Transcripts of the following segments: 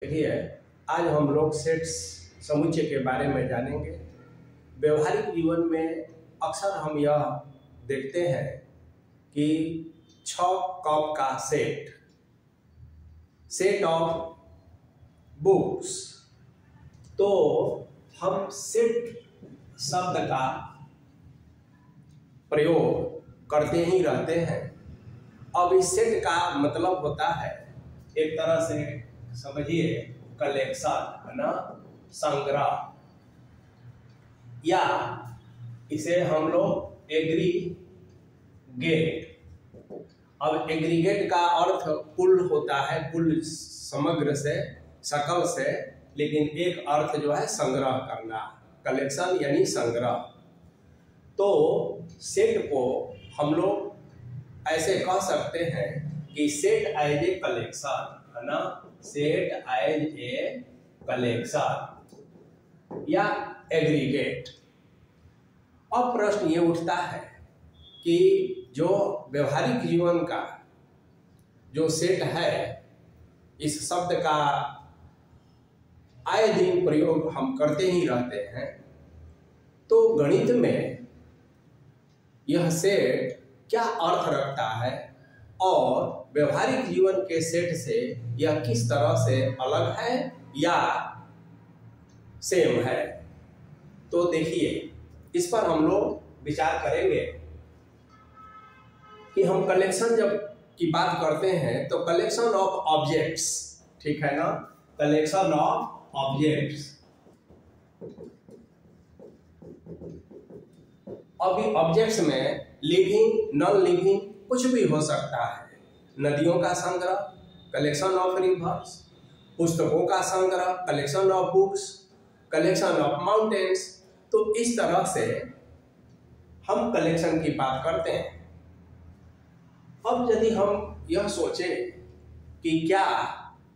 देखिए, आज हम लोग सेट्स समुच्चय के बारे में जानेंगे। व्यवहारिक जीवन में अक्सर हम यह देखते हैं कि 6 कप का सेट ऑफ बुक्स। तो हम सेट शब्द का प्रयोग करते ही रहते हैं। अब इस सेट का मतलब होता है, एक तरह से समझिए, कलेक्शन, है ना, संग्रह, या इसे हम लोग एग्रीगेट। अब एग्रीगेट का अर्थ कुल होता है, कुल समग्र से, सकल से, लेकिन एक अर्थ जो है संग्रह करना, कलेक्शन यानी संग्रह। तो सेट को हम लोग ऐसे कह सकते हैं कि सेट एज ए कलेक्शन, है ना, सेट एज ए कलेक्शन या एग्रीगेट। अब प्रश्न ये उठता है कि जो व्यवहारिक जीवन का जो सेट है, इस शब्द का आए दिन प्रयोग हम करते ही रहते हैं। तो गणित में यह सेट क्या अर्थ रखता है और व्यवहारिक जीवन के सेट से यह किस तरह से अलग है या सेम है, तो देखिए, इस पर हम लोग विचार करेंगे कि हम कलेक्शन जब की बात करते हैं तो कलेक्शन ऑफ ऑब्जेक्ट्स, ठीक है ना, कलेक्शन ऑफ ऑब्जेक्ट्स। अभी ऑब्जेक्ट्स में लिविंग, नॉन लिविंग कुछ भी हो सकता है। नदियों का संग्रह, कलेक्शन ऑफ रिवर्स, पुस्तकों का संग्रह, collection of books, collection of mountains. तो इस तरह से हम कलेक्शन की बात करते हैं। अब यदि हम यह सोचें कि क्या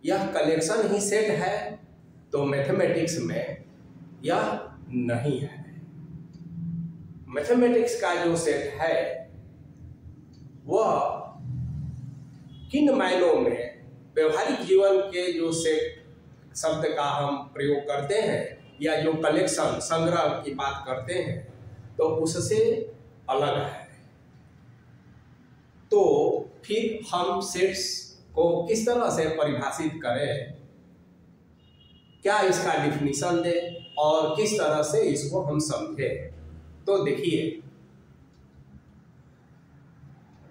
यह कलेक्शन ही सेट है, तो मैथमेटिक्स में यह नहीं है। मैथमेटिक्स का जो सेट है वह किन मायनों में व्यवहारिक जीवन के जो सेट शब्द का हम प्रयोग करते हैं या जो कलेक्शन, संग्रह की बात करते हैं, तो उससे अलग है। तो फिर हम सेट्स को किस तरह से परिभाषित करें, क्या इसका डिफिनीशन दें और किस तरह से इसको हम समझें। तो देखिए,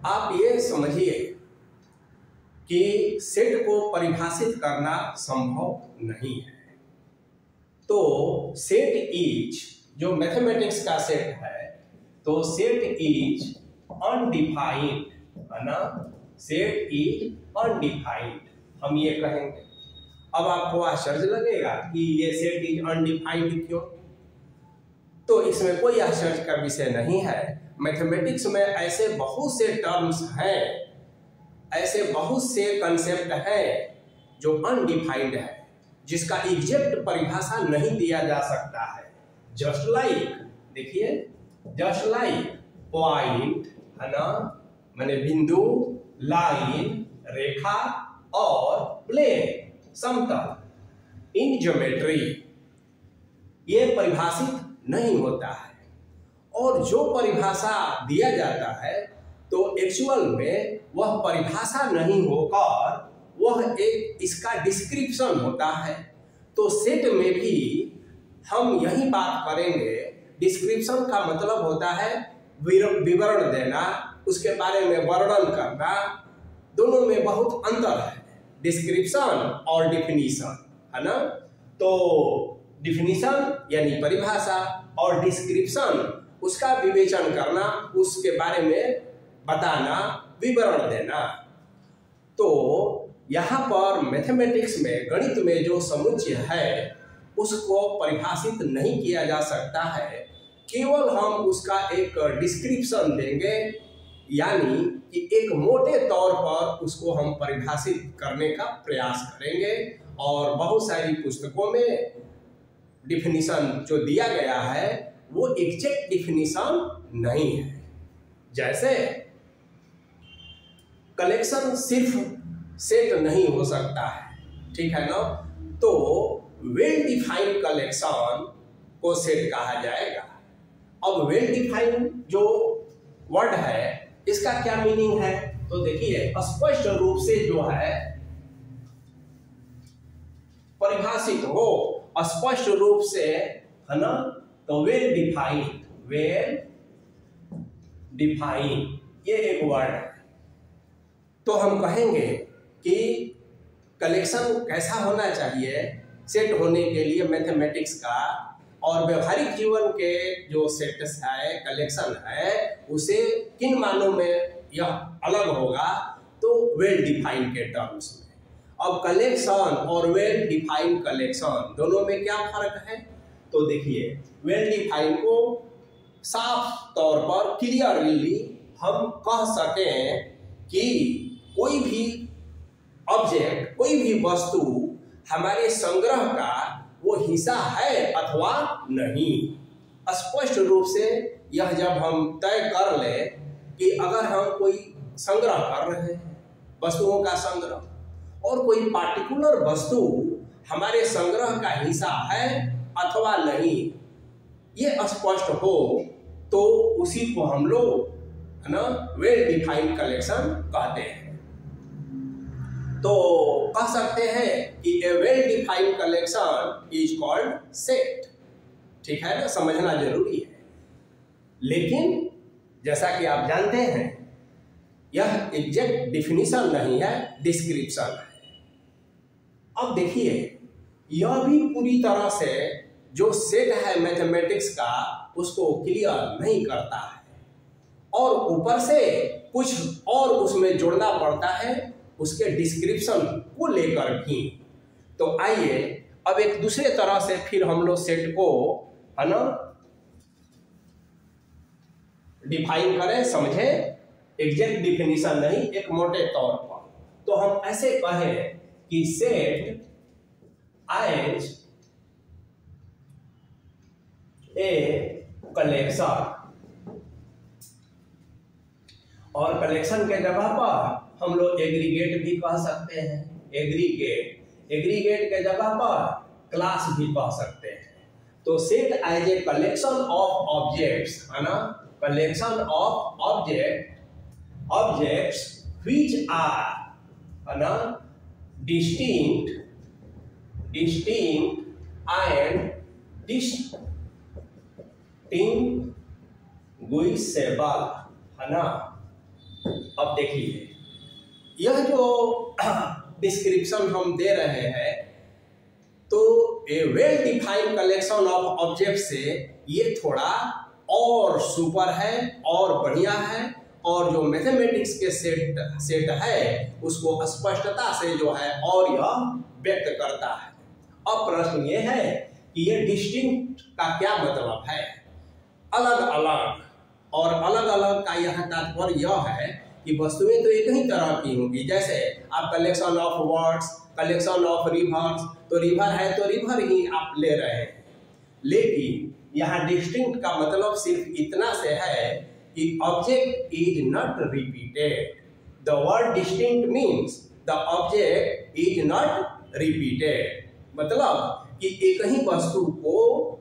आप ये समझिए कि सेट को परिभाषित करना संभव नहीं है। तो सेट इज, जो मैथमेटिक्स का सेट है, तो सेट इज अनडिफाइंड, है ना, सेट इज अनडिफाइंड, हम ये कहेंगे। अब आपको आश्चर्य लगेगा कि ये सेट इज अनडिफाइंड क्यों? तो इसमें कोई आश्चर्य का विषय नहीं है। मैथमेटिक्स में ऐसे बहुत से टर्म्स हैं, ऐसे बहुत से कंसेप्ट हैं जो अनडिफाइंड है, जिसका एग्जैक्ट परिभाषा नहीं दिया जा सकता है। जस्ट लाइक, देखिए, जस्ट लाइक पॉइंट, है ना, माने बिंदु, लाइन, रेखा और प्लेन, समतल, इन ज्योमेट्री ये परिभाषित नहीं होता है। और जो परिभाषा दिया जाता है तो एक्चुअल में वह परिभाषा नहीं होकर वह एक इसका डिस्क्रिप्शन होता है। तो सेट में भी हम यही बात करेंगे। डिस्क्रिप्शन का मतलब होता है विवरण देना, उसके बारे में वर्णन करना। दोनों में बहुत अंतर है, डिस्क्रिप्शन और डिफिनीशन, है ना। तो डिफिनीशन यानी परिभाषा और डिस्क्रिप्शन उसका विवेचन करना, उसके बारे में बताना, विवरण देना। तो यहाँ पर मैथमेटिक्स में, गणित में जो समुच्चय है उसको परिभाषित नहीं किया जा सकता है। केवल हम उसका एक डिस्क्रिप्शन देंगे, यानी कि एक मोटे तौर पर उसको हम परिभाषित करने का प्रयास करेंगे। और बहुत सारी पुस्तकों में डिफिनीशन जो दिया गया है वो एग्जैक्ट डिफिनीशन नहीं है। जैसे कलेक्शन सिर्फ सेट नहीं हो सकता है, ठीक है ना। तो वेल डिफाइंड कलेक्शन को सेट कहा जाएगा। अब वेल डिफाइंड जो वर्ड है इसका क्या मीनिंग है, तो देखिए स्पष्ट रूप से जो है परिभाषित हो, स्पष्ट रूप से, है ना, तो वेल डिफाइंड ये एक वर्ड है। तो हम कहेंगे कि कलेक्शन कैसा होना चाहिए सेट होने के लिए मैथमेटिक्स का, और व्यवहारिक जीवन के जो सेट्स है कलेक्शन है उसे किन मानों में यह अलग होगा, तो वेल डिफाइंड के टर्म्स में। अब कलेक्शन और वेल डिफाइंड कलेक्शन दोनों में क्या फर्क है, तो देखिए वेल डिफाइंड को साफ तौर पर क्लियरली हम कह सकें कि कोई भी ऑब्जेक्ट, कोई भी वस्तु हमारे संग्रह का वो हिस्सा है अथवा नहीं। स्पष्ट रूप से यह जब हम तय कर ले कि अगर हम कोई संग्रह कर रहे हैं, वस्तुओं का संग्रह, और कोई पार्टिकुलर वस्तु हमारे संग्रह का हिस्सा है अथवा नहीं, ये स्पष्ट हो तो उसी को हम लोग, है ना, वेल डिफाइंड कलेक्शन कहते हैं। तो कह सकते हैं कि a well defined collection is called set. ठीक है ना, समझना जरूरी है। लेकिन जैसा कि आप जानते हैं यह एग्जैक्ट डिफिनीशन नहीं है, डिस्क्रिप्शन है। अब देखिए यह भी पूरी तरह से जो सेट है मैथमेटिक्स का उसको क्लियर नहीं करता है, और ऊपर से कुछ और उसमें जोड़ना पड़ता है उसके डिस्क्रिप्शन को लेकर भी। तो आइए अब एक दूसरे तरह से फिर हम लोग सेट को, है ना, डिफाइन करें, समझे, एग्जैक्ट डिफिनीशन नहीं, एक मोटे तौर पर। तो हम ऐसे कहें कि सेट एज ए कलेक्शन, और कलेक्शन के जगह पर हम लोग एग्रीगेट भी कह सकते हैं, एग्रीगेट के जगह पर क्लास भी कह सकते हैं। तो set as a collection of objects, है ना, collection of objects which are, है ना, डिस्टिंक्ट एंड डिस्टिंग्विशेबल, है ना। अब देखिए यह जो डिस्क्रिप्शन हम दे रहे हैं, तो a well defined collection of object से ये थोड़ा और सुपर है और बढ़िया है, और जो मैथमेटिक्स के सेट है उसको स्पष्टता से जो है और यह व्यक्त करता है। अब प्रश्न ये है कि ये डिस्टिंक्ट का क्या मतलब है, अलग अलग, और अलग अलग का यह तात्पर्य यह है कि वस्तुएं तो एक ही तरह की होंगी। जैसे आप collection of words, collection of reverse, तो रिवर है तो रिवर ही आप ले रहे हैं, लेकिन यहाँ डिस्टिंक्ट का मतलब सिर्फ इतना से है कि object is not repeated. The word distinct means the object is not repeated, मतलब कि एक ही वस्तु को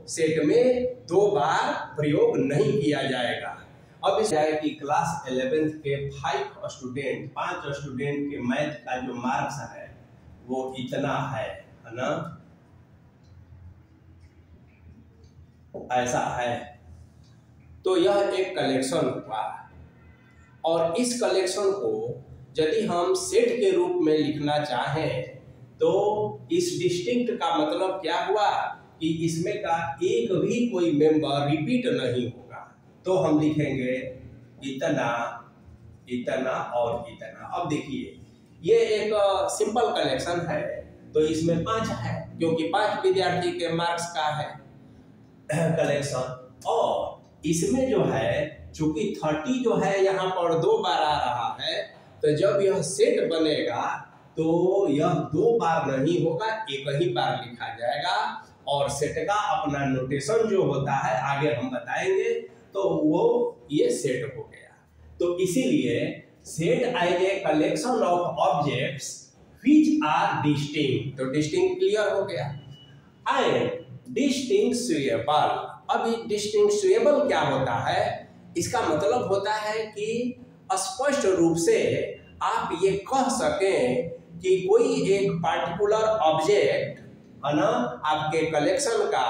सेट में दो बार प्रयोग नहीं किया जाएगा। अब इस जाए कि क्लास 11th के 5 स्टूडेंट के मैथ का जो मार्क्स है वो इतना है ना, ऐसा है। तो यह एक कलेक्शन हुआ, और इस कलेक्शन को यदि हम सेट के रूप में लिखना चाहें तो इस डिस्टिंक्ट का मतलब क्या हुआ कि इसमें का एक भी कोई मेंबर रिपीट नहीं होगा। तो हम लिखेंगे इतना, इतना और इतना। अब देखिए ये एक सिंपल कलेक्शन है, तो इसमें 5 है क्योंकि 5 विद्यार्थी के मार्क्स का है कलेक्शन, और इसमें जो है चूंकि 30 जो है यहाँ पर 2 बार आ रहा है, तो जब यह सेट बनेगा तो यह 2 बार नहीं होगा, एक ही बार लिखा जाएगा। और सेट का अपना नोटेशन जो होता है आगे हम बताएंगे, तो वो ये सेट हो गया। तो इसीलिए set as a collection of objects which are distinct, तो distinct क्लियर हो गया। and distinguishable, अभी distinguishable क्या होता है? इसका मतलब होता है कि स्पष्ट रूप से आप ये कह सकें कि कोई एक पार्टिकुलर ऑब्जेक्ट है ना आपके कलेक्शन का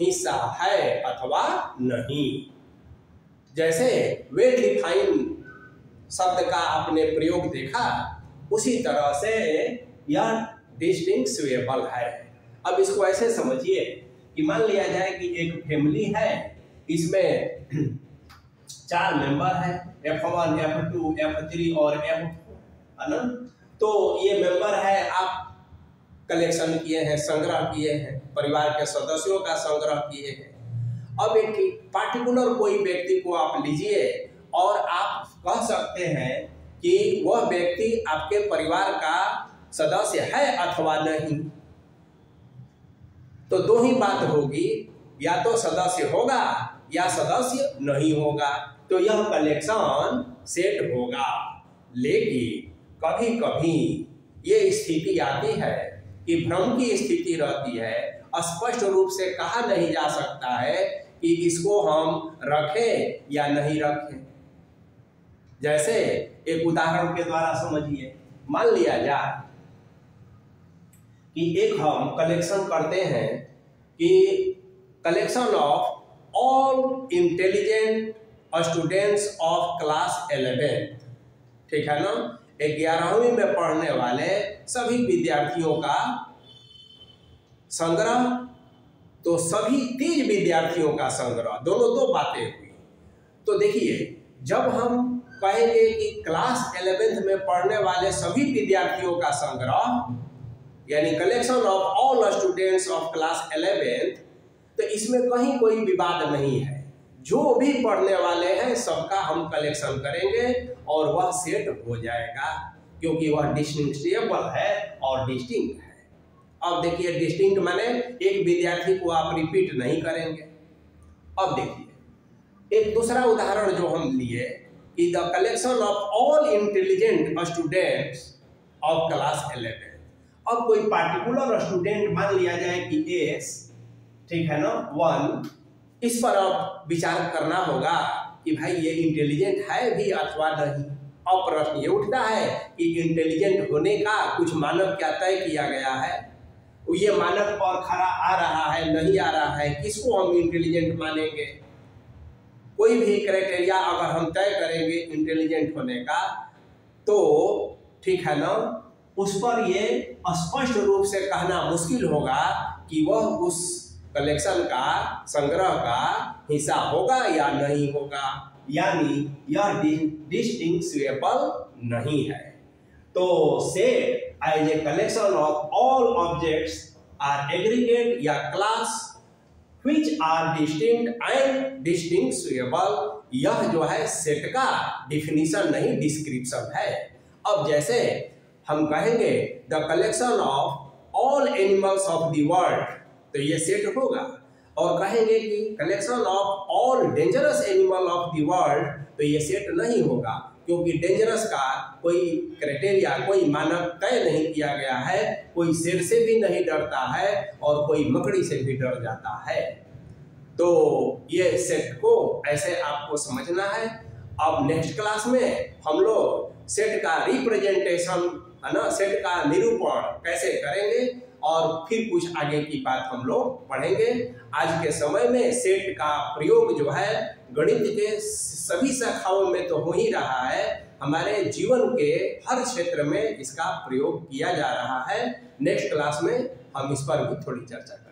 हिस्सा है अथवा नहीं। जैसे वेल डिफाइंड शब्द का आपने प्रयोग देखा, उसी तरह से यह डिस्टिंग्विशेबल है। अब इसको ऐसे समझिए कि मान लिया जाए कि एक फैमिली है, इसमें 4 मेंबर है, F1, F2, F3 और F4, है ना। तो ये मेंबर है, आप कलेक्शन किए हैं, संग्रह किए हैं, परिवार के सदस्यों का संग्रह किए हैं। अब एक पार्टिकुलर कोई व्यक्ति को आप लीजिए और आप कह सकते हैं कि वह व्यक्ति आपके परिवार का सदस्य है अथवा नहीं। तो दो ही बात होगी, या तो सदस्य होगा या सदस्य नहीं होगा, तो यह कलेक्शन सेट होगा। लेकिन कभी कभी ये स्थिति आती है कि भ्रम की स्थिति रहती है, स्पष्ट रूप से कहा नहीं जा सकता है कि इसको हम रखें या नहीं रखें। जैसे एक उदाहरण के द्वारा समझिए, मान लिया जाए कि एक हम कलेक्शन करते हैं कि collection of all intelligent students of class 11, ठीक है ना, 11वीं में पढ़ने वाले सभी विद्यार्थियों का संग्रह। तो सभी 30 विद्यार्थियों का संग्रह, दोनों दो बातें हुई। तो देखिए, जब हम कहेंगे कि क्लास 11th में पढ़ने वाले सभी विद्यार्थियों का संग्रह, यानी collection of all students of class 11th, तो इसमें कहीं कोई विवाद नहीं है। जो भी पढ़ने वाले हैं सबका हम कलेक्शन करेंगे और वह सेट हो जाएगा, क्योंकि वह डिस्टिंग्विशेबल है और डिस्टिंक्ट है। अब देखिए, डिस्टिंक्ट माने एक विद्यार्थी को आप रिपीट नहीं करेंगे। अब देखिए एक दूसरा उदाहरण जो हम लिए कि the collection of all intelligent students of class 11। अब कोई पार्टिकुलर स्टूडेंट मान लिया जाए कि एस, ठीक है ना, 1, इस पर अब विचार करना होगा कि भाई ये इंटेलिजेंट है भी अथवा नहीं। अब प्रश्न ये उठता है कि इंटेलिजेंट होने का कुछ मानक क्या तय किया गया है? ये मानक और खरा आ रहा है, नहीं आ रहा है, किसको हम इंटेलिजेंट मानेंगे? कोई भी क्राइटेरिया अगर हम तय करेंगे इंटेलिजेंट होने का, तो ठीक है ना, उस पर ये स्पष्ट रूप से कहना मुश्किल होगा कि वह उस कलेक्शन का, संग्रह का हिस्सा होगा या नहीं होगा, यानी यह डिस्टिंग्विशेबल नहीं है। तो set as a collection of all objects are aggregate या class which are distinct and distinguishable, यह जो है सेट का डिफिनीशन नहीं, डिस्क्रिप्शन है। अब जैसे हम कहेंगे the collection of all animals of the world, तो ये सेट होगा। और कहेंगे कि collection of all dangerous animal of the world, तो ये सेट नहीं होगा, क्योंकि डेंजरस का कोई क्राइटेरिया, कोई मानक तय नहीं किया गया है। कोई शेर से भी नहीं डरता है और कोई मकड़ी से भी डर जाता है। तो ये सेट को ऐसे आपको समझना है। अब नेक्स्ट क्लास में हम लोग सेट का रिप्रेजेंटेशन, है ना, सेट का निरूपण कैसे करेंगे और फिर कुछ आगे की बात हम लोग पढ़ेंगे। आज के समय में सेट का प्रयोग जो है गणित के सभी शाखाओं में तो हो ही रहा है, हमारे जीवन के हर क्षेत्र में इसका प्रयोग किया जा रहा है। नेक्स्ट क्लास में हम इस पर भी थोड़ी चर्चा करेंगे।